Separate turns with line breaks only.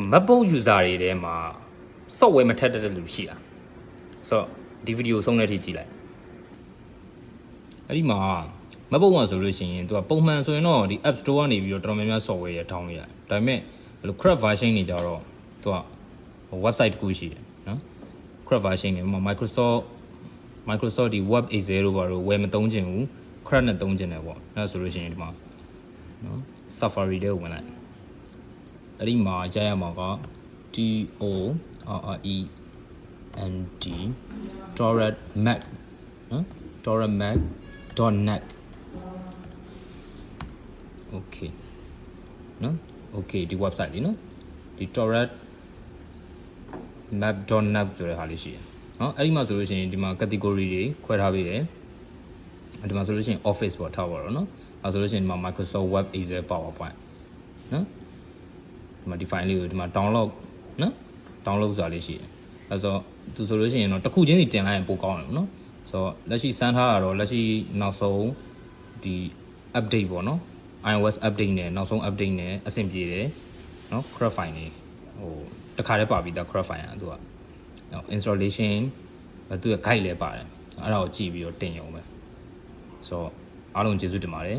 MacBook user တွေထဲမှာ software မထက်တတ်တဲ့လူရှိလားဆိုတော့ဒီ video ဆုံးတဲ့အထိကြည့်လိုက်အဲ့ဒီမှာ MacBook မှာဆိုလို့ရှိရင်သူကပုံမှန်ဆိုရင်တော့ဒီ App Store ကနေပြီးတော့တော်တော်များများ software ရထောင်းလို့ရတယ်ဒါပေမဲ့ဘယ်လို crack version တွေကြတော့သူက website တခုရှိတယ်နော် crack version တွေမှာ Microsoft ဒီ Web Excel တို့ဘာလို့ဝယ်မသုံးချင်ဘူး crack နဲ့သုံးချင်တယ်ပေါ့အဲ့ဒါဆိုလို့ရှိရင်ဒီမှာနော် Safari ထဲကိုဝင်လိုက်အဲ့ဒီမှာရရမှာက TORRENT torrent mac နော် torrentmac.net okay နော် okay ဒီ website လေးနော်ဒီ torrentmap.net ဆိုတဲ့ဟာလေးရှိတယ်နော်အဲ့ဒီမှာဆိုလို့ရှိရင်ဒီမှာ category တွေခွဲထားပေးတယ်ဒီမှာဆိုလို့ရှိရင် office ပေါ့ထားပါတော့နော်အဲဆိုလို့ရှိရင်ဒီမှာ Microsoft Web Excel PowerPoint နော်ဒီမှာဒီ file လေးကိုဒီမှာ download နော် download ဆိုတာလေးရှိတယ်အဲဆိုသူဆိုလို့ရှိရင်တော့တစ်ခုချင်းစီတင်လိုက်ရင်ပိုကောင်းတယ်နော်ဆိုတော့လက်ရှိစမ်းထားတာတော့လက်ရှိနောက်ဆုံးဒီ update ပေါ့နော် iOS update နဲ့နောက်ဆုံး update နဲ့အဆင်ပြေတယ်နော် crack file နေဟိုတခါတည်းပါပြီးသား crack file อ่ะသူက installation သူက guide လည်းပါတယ်အဲ့ဒါကိုကြည့်ပြီးတော့တင်ရုံပဲဆိုတော့အားလုံးကျေးဇူးတင်ပါတယ်